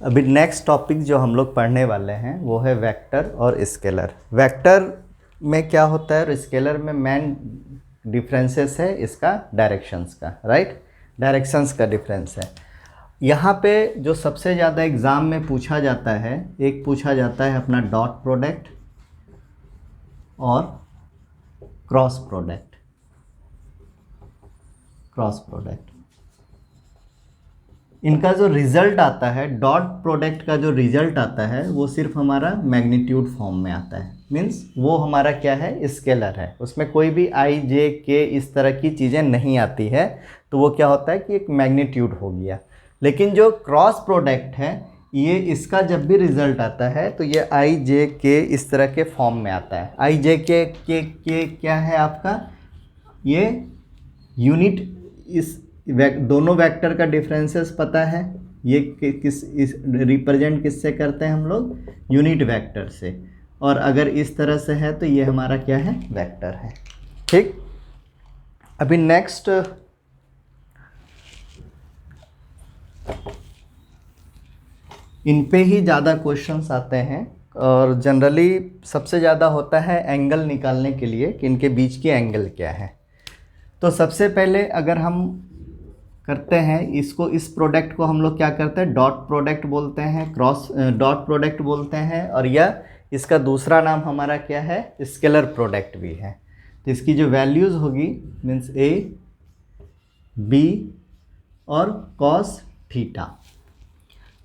अभी next topic जो हम लोग पढ़ने वाले हैं वो है वेक्टर और स्केलर। वेक्टर में क्या होता है और स्केलर में मेन डिफरेंसेस है इसका डायरेक्शंस का, राइट। डायरेक्शंस का डिफरेंस है। यहाँ पे जो सबसे ज़्यादा एग्ज़ाम में पूछा जाता है, एक पूछा जाता है अपना डॉट प्रोडक्ट और क्रॉस प्रोडक्ट। इनका जो रिज़ल्ट आता है, डॉट प्रोडक्ट का जो रिज़ल्ट आता है वो सिर्फ हमारा मैग्नीट्यूड फॉर्म में आता है। मीन्स वो हमारा क्या है, स्केलर है, उसमें कोई भी आई जे के इस तरह की चीज़ें नहीं आती है, तो वो क्या होता है कि एक मैग्नीट्यूड हो गया। लेकिन जो क्रॉस प्रोडक्ट है, ये इसका जब भी रिज़ल्ट आता है तो ये आई जे के इस तरह के फॉर्म में आता है। आई जे के क्या है आपका, ये यूनिट, इस दोनों वेक्टर का डिफरेंसेस पता है, ये किस इस रिप्रेजेंट किससे करते हैं हम लोग, यूनिट वेक्टर से। और अगर इस तरह से है तो ये हमारा क्या है, वेक्टर है। ठीक, अभी नेक्स्ट इन पे ही ज़्यादा क्वेश्चंस आते हैं और जनरली सबसे ज़्यादा होता है एंगल निकालने के लिए कि इनके बीच की एंगल क्या है। तो सबसे पहले अगर हम करते हैं इसको, इस प्रोडक्ट को हम लोग क्या करते हैं, डॉट प्रोडक्ट बोलते हैं, क्रॉस डॉट प्रोडक्ट बोलते हैं, और यह इसका दूसरा नाम हमारा क्या है, स्केलर प्रोडक्ट भी है। तो इसकी जो वैल्यूज़ होगी मीन्स ए बी और कॉस थीटा।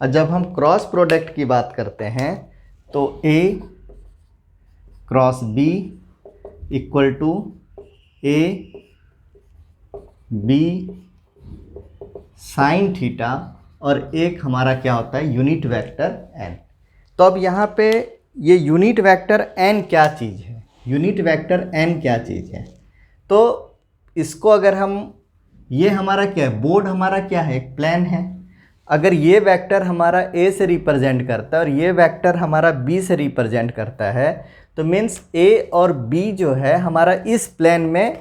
और जब हम क्रॉस प्रोडक्ट की बात करते हैं तो A cross B equal to A B sine theta, और एक हमारा क्या होता है, यूनिट वेक्टर एन। तो अब यहाँ पे ये यूनिट वेक्टर एन क्या चीज़ है, यूनिट वेक्टर एन क्या चीज़ है, तो इसको अगर हम, ये हमारा क्या है, बोर्ड हमारा क्या है, एक प्लेन है। अगर ये वेक्टर हमारा ए से रिप्रेजेंट करता है और ये वेक्टर हमारा बी से रिप्रेजेंट करता है, तो मीन्स ए और बी जो है हमारा इस प्लेन में,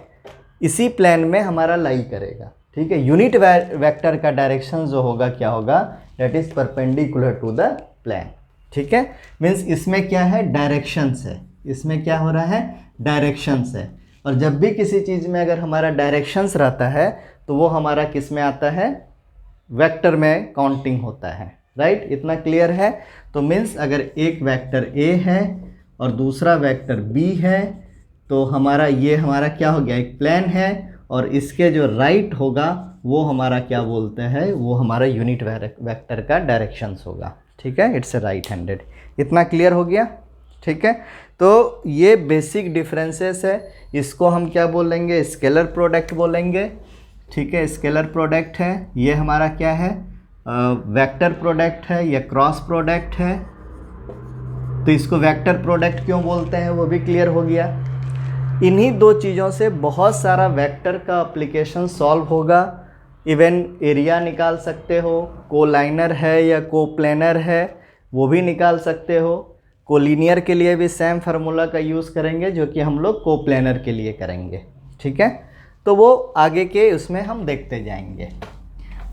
इसी प्लेन में हमारा लाई करेगा। ठीक है, यूनिट वेक्टर का डायरेक्शन जो होगा क्या होगा, that is perpendicular to the plane. ठीक है, मीन्स इसमें क्या है, डायरेक्शंस है, इसमें क्या हो रहा है, डायरेक्शंस है। और जब भी किसी चीज़ में अगर हमारा डायरेक्शंस रहता है तो वो हमारा किस में आता है, वेक्टर में काउंटिंग होता है, राइट। इतना क्लियर है। तो मीन्स अगर एक वेक्टर ए है और दूसरा वेक्टर बी है, तो हमारा ये हमारा क्या हो गया, एक प्लेन है, और इसके जो राइट होगा वो हमारा क्या बोलते हैं, वो हमारा यूनिट वेक्टर का डायरेक्शंस होगा। ठीक है, इट्स राइट हैंडेड। इतना क्लियर हो गया। ठीक है, तो ये बेसिक डिफरेंसेस है, इसको हम क्या बोलेंगे, स्केलर प्रोडक्ट बोलेंगे। ठीक है, स्केलर प्रोडक्ट है, ये हमारा क्या है, वेक्टर प्रोडक्ट है, या क्रॉस प्रोडक्ट है। तो इसको वेक्टर प्रोडक्ट क्यों बोलते हैं वो भी क्लियर हो गया। इन्हीं दो चीज़ों से बहुत सारा वेक्टर का एप्लीकेशन सॉल्व होगा। इवन एरिया निकाल सकते हो, कोलाइनर है या कोप्लेनर है वो भी निकाल सकते हो। कोलिनियर के लिए भी सेम फार्मूला का यूज़ करेंगे जो कि हम लोग कोप्लेनर के लिए करेंगे। ठीक है, तो वो आगे के उसमें हम देखते जाएंगे।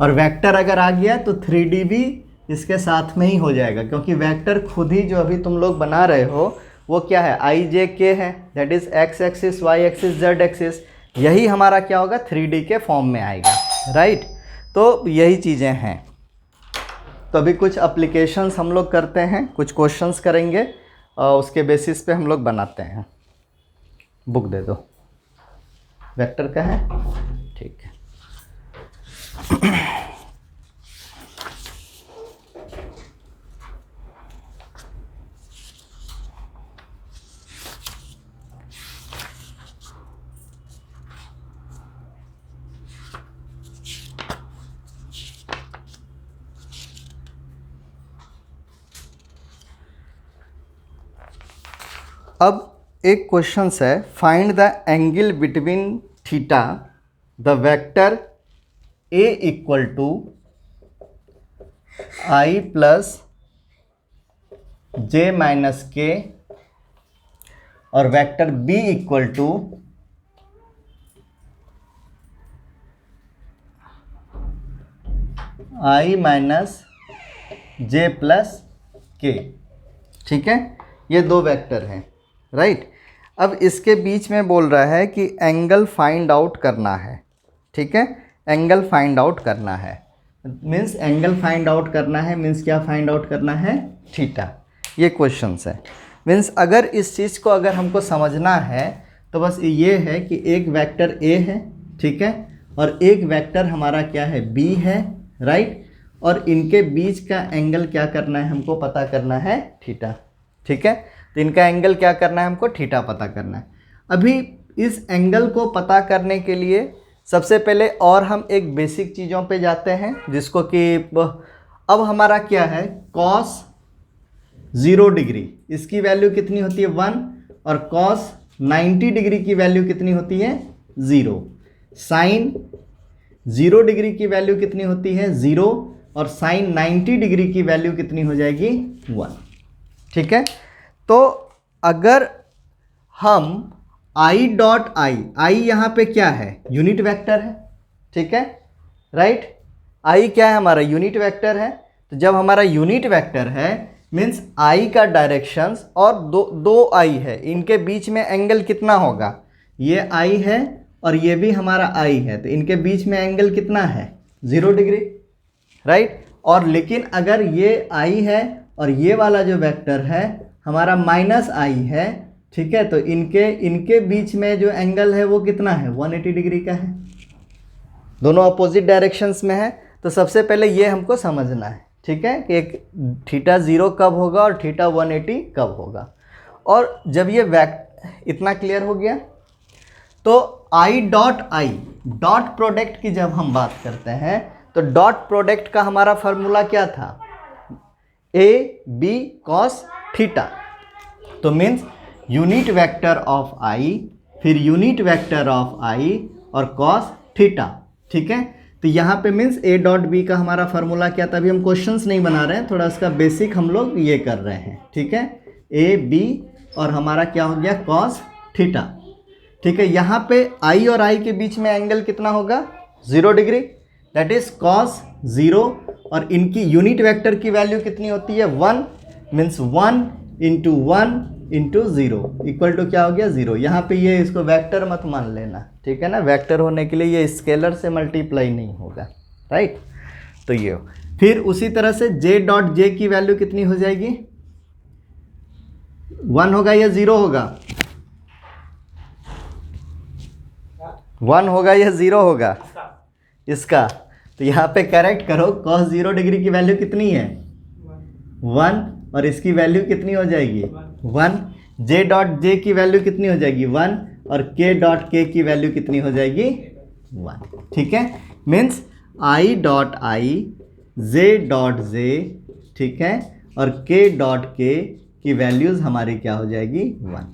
और वेक्टर अगर आ गया तो 3D भी इसके साथ में ही हो जाएगा, क्योंकि वेक्टर खुद ही जो अभी तुम लोग बना रहे हो वो क्या है, आई जे के है, that is X axis Y axis Z axis. यही हमारा क्या होगा, 3D के फॉर्म में आएगा, राइट। तो यही चीज़ें हैं। तो अभी कुछ एप्लीकेशंस हम लोग करते हैं, कुछ क्वेश्चंस करेंगे और उसके बेसिस पे हम लोग बनाते हैं। बुक दे दो, वेक्टर का है, ठीक है। अब एक क्वेश्चन है, find the angle between theta the vector A equal to I plus J minus K और vector B equal to I minus J plus K, ठीक है, ये दो वेक्टर हैं, राइट। अब इसके बीच में बोल रहा है कि एंगल फाइंड आउट करना है, ठीक है, एंगल फाइंड आउट करना है, मीन्स एंगल फाइंड आउट करना है, मीन्स क्या फाइंड आउट करना है, थीटा। ये क्वेश्चंस है, मीन्स अगर इस चीज़ को अगर हमको समझना है तो बस ये है कि एक वेक्टर ए है, ठीक है, और एक वेक्टर हमारा क्या है, बी है, राइट, और इनके बीच का एंगल क्या करना है, हमको पता करना है, थीटा, ठीक है। तो इनका एंगल क्या करना है, हमको थीटा पता करना है। अभी इस एंगल को पता करने के लिए सबसे पहले और हम एक बेसिक चीज़ों पे जाते हैं, जिसको कि अब हमारा क्या है, कॉस 0 डिग्री, इसकी वैल्यू कितनी होती है 1, और कॉस 90 डिग्री की वैल्यू कितनी होती है 0, साइन 0 डिग्री की वैल्यू कितनी होती है 0, और साइन 90 डिग्री की वैल्यू कितनी हो जाएगी 1, ठीक है। तो अगर हम आई डॉट आई यहाँ पे क्या है, यूनिट वेक्टर है, ठीक है, राइट, आई क्या है हमारा, यूनिट वेक्टर है। तो जब हमारा यूनिट वेक्टर है मीन्स आई का डायरेक्शंस और दो आई है, इनके बीच में एंगल कितना होगा, ये आई है और ये भी हमारा आई है, तो इनके बीच में एंगल कितना है 0 डिग्री, राइट। और लेकिन अगर ये आई है और ये वाला जो वेक्टर है हमारा माइनस आई है, ठीक है, तो इनके बीच में जो एंगल है वो कितना है 180 डिग्री का है, दोनों अपोजिट डायरेक्शंस में है। तो सबसे पहले ये हमको समझना है, ठीक है, कि एक थीटा 0 कब होगा और थीटा 180 कब होगा। और जब ये इतना क्लियर हो गया तो आई डॉट प्रोडक्ट की जब हम बात करते हैं तो डॉट प्रोडक्ट का हमारा फार्मूला क्या था, ए बी कॉस थीटा। तो मीन्स यूनिट वेक्टर ऑफ आई, फिर यूनिट वेक्टर ऑफ आई और कॉस थीटा, ठीक है। तो यहाँ पे मीन्स ए डॉट बी का हमारा फार्मूला क्या था, अभी हम क्वेश्चंस नहीं बना रहे हैं, थोड़ा इसका बेसिक हम लोग ये कर रहे हैं, ठीक है, ए बी और हमारा क्या हो गया कॉस थीटा, ठीक है। यहाँ पे आई और आई के बीच में एंगल कितना होगा 0 डिग्री, दैट इज कॉस 0, और इनकी यूनिट वेक्टर की वैल्यू कितनी होती है 1, means 1 into 1 into 0 equal to क्या हो गया 0। यहाँ पे ये इसको वेक्टर मत मान लेना, ठीक है ना, वेक्टर होने के लिए ये स्केलर से मल्टीप्लाई नहीं होगा, राइट। तो ये फिर उसी तरह से जे डॉट जे की वैल्यू कितनी हो जाएगी, 1 होगा या 0 होगा, 1 होगा या 0 होगा इसका। तो यहाँ पे करेक्ट करो, cos 0 डिग्री की वैल्यू कितनी है 1, और इसकी वैल्यू कितनी हो जाएगी 1, जे डॉट जे की वैल्यू कितनी हो जाएगी 1, और के डॉट के की वैल्यू कितनी हो जाएगी 1, ठीक है। Means I dot I, J dot J, ठीक है, और के डॉट के की वैल्यूज़ हमारी क्या हो जाएगी 1।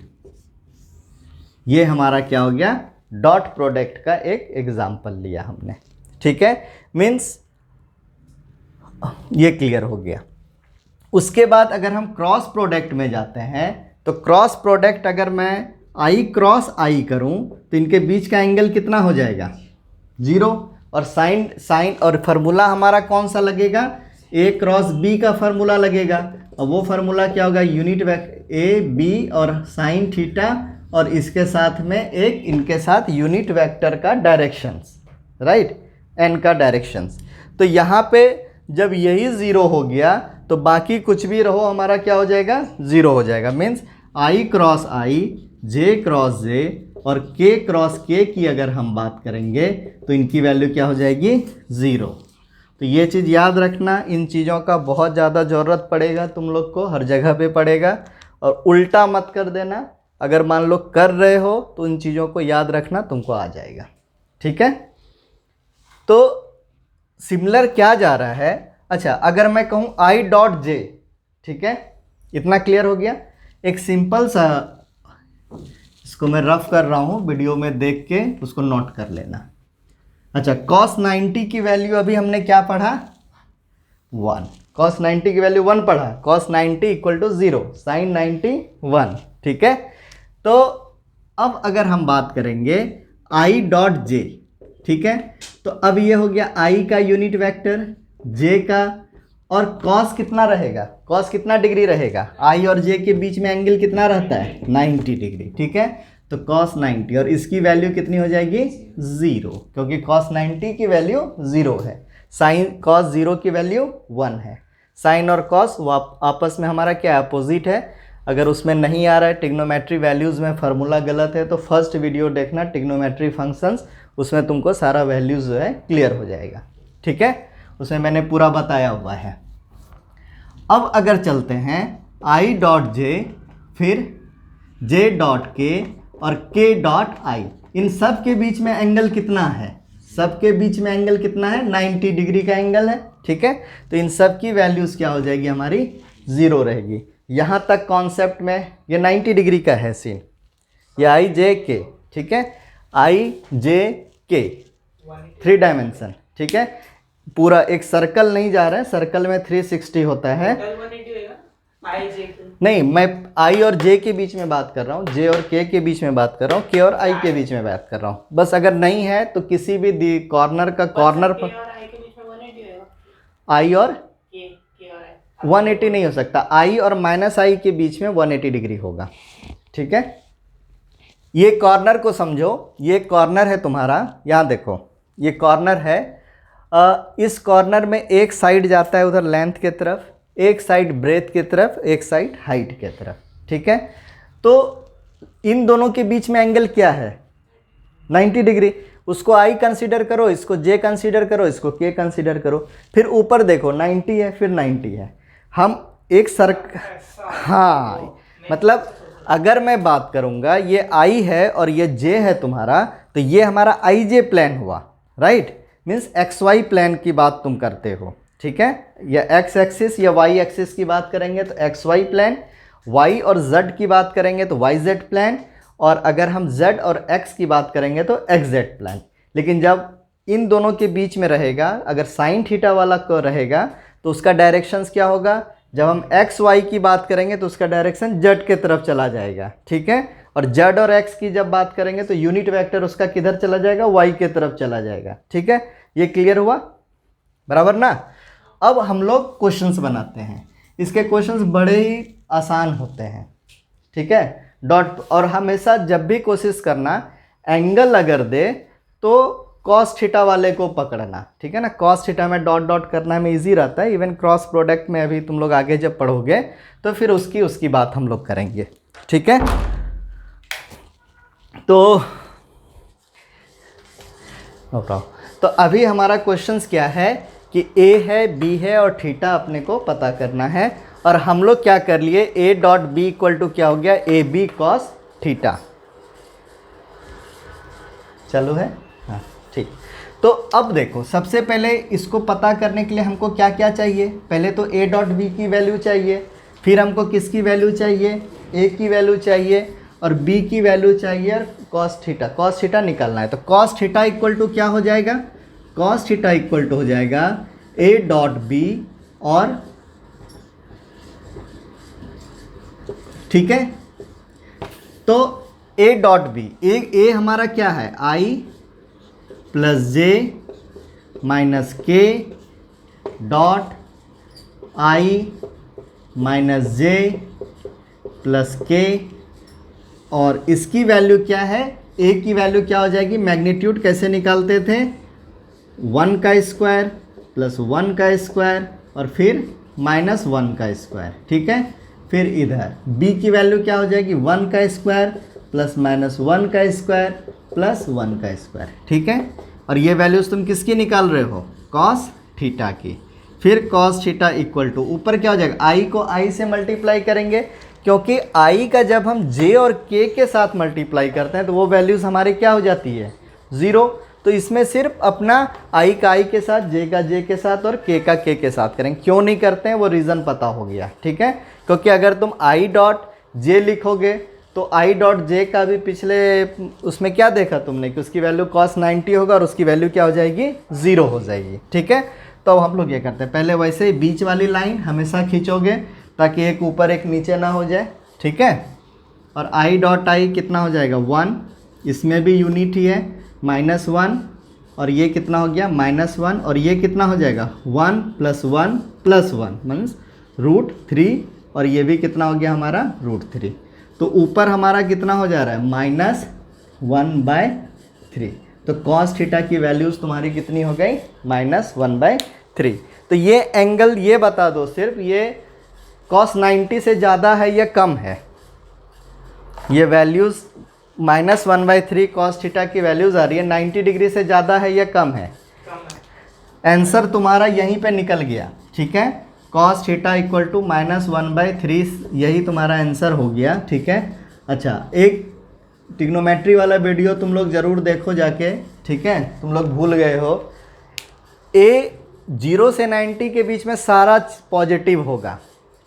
ये हमारा क्या हो गया, डॉट प्रोडक्ट का एक एग्जाम्पल लिया हमने, ठीक है। मीन्स ये क्लियर हो गया। उसके बाद अगर हम क्रॉस प्रोडक्ट में जाते हैं तो क्रॉस प्रोडक्ट अगर मैं आई क्रॉस आई करूं तो इनके बीच का एंगल कितना हो जाएगा 0, और साइन और फार्मूला हमारा कौन सा लगेगा, ए क्रॉस बी का फार्मूला लगेगा, और वो फार्मूला क्या होगा, यूनिट वेक्टर ए बी और साइन थीटा, और इसके साथ में एक इनके साथ यूनिट वेक्टर का डायरेक्शंस, राइट, एन का डायरेक्शंस। तो यहाँ पे जब यही 0 हो गया तो बाकी कुछ भी रहो हमारा क्या हो जाएगा 0 हो जाएगा। Means I cross I, J cross J और के क्रॉस के की अगर हम बात करेंगे तो इनकी वैल्यू क्या हो जाएगी 0। तो ये चीज़ याद रखना, इन चीज़ों का बहुत ज़्यादा ज़रूरत पड़ेगा तुम लोग को, हर जगह पे पड़ेगा, और उल्टा मत कर देना। अगर मान लो कर रहे हो तो इन चीज़ों को याद रखना, तुमको आ जाएगा, ठीक है। तो सिमिलर क्या जा रहा है, अच्छा अगर मैं कहूँ आई डॉट जे, ठीक है, इतना क्लियर हो गया। एक सिंपल सा, इसको मैं रफ कर रहा हूँ, वीडियो में देख के उसको नोट कर लेना। अच्छा cos 90 की वैल्यू अभी हमने क्या पढ़ा 1, cos 90 की वैल्यू 1 पढ़ा, cos 90 इक्वल टू 0, sin 90 1, ठीक है। तो अब अगर हम बात करेंगे आई डॉट जे, ठीक है, तो अब ये हो गया आई का यूनिट वेक्टर, जे का, और कॉस कितना रहेगा, कॉस कितना डिग्री रहेगा, आई और जे के बीच में एंगल कितना रहता है 90 डिग्री, ठीक है। तो कॉस 90 और इसकी वैल्यू कितनी हो जाएगी 0, क्योंकि कॉस 90 की वैल्यू 0 है, साइन कॉस 0 की वैल्यू 1 है। साइन और कॉस वो आपस में हमारा क्या अपोजिट है। अगर उसमें नहीं आ रहा है ट्रिग्नोमेट्री वैल्यूज़ में फार्मूला गलत है तो फर्स्ट वीडियो देखना ट्रिग्नोमेट्री फंक्शंस, उसमें तुमको सारा वैल्यूज़ जो है क्लियर हो जाएगा, ठीक है, उसमें मैंने पूरा बताया हुआ है। अब अगर चलते हैं आई डॉट जे, फिर जे डॉट के और के डॉट आई, इन सब के बीच में एंगल कितना है, सबके बीच में एंगल कितना है 90 डिग्री का एंगल है, ठीक है। तो इन सब की वैल्यूज़ क्या हो जाएगी हमारी 0 रहेगी। यहाँ तक कॉन्सेप्ट में ये 90 डिग्री का है सीन, ये आई जे के, ठीक है, आई जे के 3 डायमेंशन, ठीक है, पूरा एक सर्कल नहीं जा रहा है, सर्कल में 360 होता है। नहीं, मैं आई और जे के बीच में बात कर रहा हूँ, जे और के बीच में बात कर रहा हूँ, के और आई के बीच में बात कर रहा हूँ। बस अगर नहीं है तो किसी भी कॉर्नर का कॉर्नर पर आई और 180 नहीं हो सकता, आई और माइनस आई के बीच में 180 डिग्री होगा, ठीक है। ये कॉर्नर को समझो, ये कॉर्नर है तुम्हारा, यहाँ देखो ये कॉर्नर है, इस कॉर्नर में एक साइड जाता है उधर लेंथ के तरफ, एक साइड ब्रेथ की तरफ, एक साइड हाइट के तरफ, ठीक है। तो इन दोनों के बीच में एंगल क्या है 90 डिग्री, उसको आई कंसीडर करो, इसको जे कंसीडर करो, इसको के कंसीडर करो, फिर ऊपर देखो 90 है, फिर 90 है, हम एक हाँ, मतलब अगर मैं बात करूँगा ये आई है और ये जे है तुम्हारा, तो ये हमारा आई जे प्लेन हुआ, right, means X Y plane की बात तुम करते हो, ठीक है, या एक्स एक्सिस या वाई एक्सिस की बात करेंगे तो एक्स वाई प्लेन, वाई और जेड की बात करेंगे तो वाई जेड प्लेन, और अगर हम जेड और एक्स की बात करेंगे तो एक्स जेड प्लेन। लेकिन जब इन दोनों के बीच में रहेगा, अगर साइन थीटा वाला को रहेगा तो उसका डायरेक्शंस क्या होगा, जब हम एक्स वाई की बात करेंगे तो उसका डायरेक्शन जेड के तरफ चला जाएगा, ठीक है, और जेड और एक्स की जब बात करेंगे तो यूनिट वेक्टर उसका किधर चला जाएगा, वाई के तरफ चला जाएगा, ठीक है। ये क्लियर हुआ, बराबर ना। अब हम लोग क्वेश्चंस बनाते हैं, इसके क्वेश्चंस बड़े ही आसान होते हैं, ठीक है। डॉट, और हमेशा जब भी कोशिश करना एंगल अगर दे तो कॉस थीटा वाले को पकड़ना, ठीक है ना, कॉस थीटा में डॉट डॉट करना में इजी रहता है, इवन क्रॉस प्रोडक्ट में अभी तुम लोग आगे जब पढ़ोगे तो फिर उसकी बात हम लोग करेंगे, ठीक है। तो अभी हमारा क्वेश्चंस क्या है कि ए है, बी है और थीटा अपने को पता करना है, और हम लोग क्या कर लिए, A dot B equal to क्या हो गया, ए बी कॉस थीटा, चालू है, हाँ ठीक। तो अब देखो, सबसे पहले इसको पता करने के लिए हमको क्या क्या चाहिए, पहले तो ए डॉट बी की वैल्यू चाहिए, फिर हमको किसकी वैल्यू चाहिए, ए की वैल्यू चाहिए और बी की वैल्यू चाहिए, और कॉस थीटा निकालना है। तो कॉस थीटा इक्वल टू क्या हो जाएगा, कॉस थीटा इक्वल टू हो जाएगा ए डॉट बी, और ठीक है, तो ए डॉट बी, ए हमारा क्या है, आई प्लस जे माइनस के dot I minus J plus के, और इसकी वैल्यू क्या है, ए की वैल्यू क्या हो जाएगी, मैग्नीट्यूड कैसे निकालते थे, 1 का स्क्वायर प्लस 1 का स्क्वायर और फिर माइनस 1 का स्क्वायर, ठीक है। फिर इधर b की वैल्यू क्या हो जाएगी, 1 का स्क्वायर प्लस माइनस 1 का स्क्वायर प्लस 1 का स्क्वायर, ठीक है। और ये वैल्यूज़ तुम किसकी निकाल रहे हो, कॉस थीटा की। फिर कॉस थीटा इक्वल टू ऊपर क्या हो जाएगा, आई को आई से मल्टीप्लाई करेंगे, क्योंकि आई का जब हम जे और के साथ मल्टीप्लाई करते हैं तो वो वैल्यूज़ हमारी क्या हो जाती है 0। तो इसमें सिर्फ अपना आई का आई के साथ, जे का जे के साथ और के का के साथ करेंगे। क्यों नहीं करते हैं वो रीज़न पता हो गया, ठीक है। क्योंकि अगर तुम आई डॉट जे लिखोगे तो आई डॉट जे का भी पिछले उसमें क्या देखा तुमने कि उसकी वैल्यू कॉस 90 होगा और उसकी वैल्यू क्या हो जाएगी 0 हो जाएगी, ठीक है। तो अब हम लोग ये करते हैं, पहले वैसे ही बीच वाली लाइन हमेशा खींचोगे ताकि एक ऊपर एक नीचे ना हो जाए, ठीक है। और आई डॉट आई कितना हो जाएगा 1, इसमें भी यूनिट ही है, -1 और ये कितना हो गया -1 और ये कितना हो जाएगा 1 + 1 + 1 मीन्स √3 और ये भी कितना हो गया हमारा √3। तो ऊपर हमारा कितना हो जा रहा है -1/3। तो cos थीटा की वैल्यूज़ तुम्हारी कितनी हो गई -1/3। तो ये एंगल ये बता दो सिर्फ ये cos 90 से ज़्यादा है या कम है। ये वैल्यूज़ -1/3 cos थीटा की वैल्यूज़ आ रही है 90 डिग्री से ज़्यादा है या कम है। आंसर तुम्हारा यहीं पे निकल गया, ठीक है। cos थीटा इक्वल टू -1/3 यही तुम्हारा आंसर हो गया, ठीक है। अच्छा, एक ट्रिग्नोमेट्री वाला वीडियो तुम लोग ज़रूर देखो जाके, ठीक है। तुम लोग भूल गए हो, ए 0 से 90 के बीच में सारा पॉजिटिव होगा,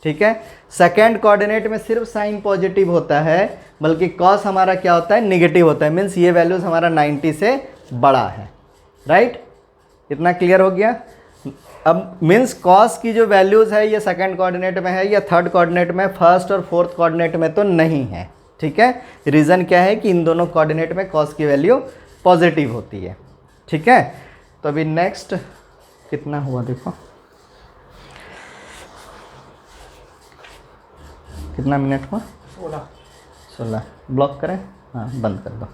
ठीक है। सेकेंड कोऑर्डिनेट में सिर्फ साइन पॉजिटिव होता है, बल्कि कॉस हमारा क्या होता है नेगेटिव होता है। मीन्स ये वैल्यूज़ हमारा 90 से बड़ा है, राइट। इतना क्लियर हो गया। अब मीन्स कॉस की जो वैल्यूज़ है ये सेकंड कोऑर्डिनेट में है या थर्ड कोऑर्डिनेट में, फर्स्ट और फोर्थ कोऑर्डिनेट में तो नहीं है, ठीक है। रीज़न क्या है कि इन दोनों कोऑर्डिनेट में कॉस की वैल्यू पॉजिटिव होती है, ठीक है। तो अभी नेक्स्ट कितना हुआ देखो, कितना मिनट हुआ 16। ब्लॉक करें, हाँ बंद कर दो।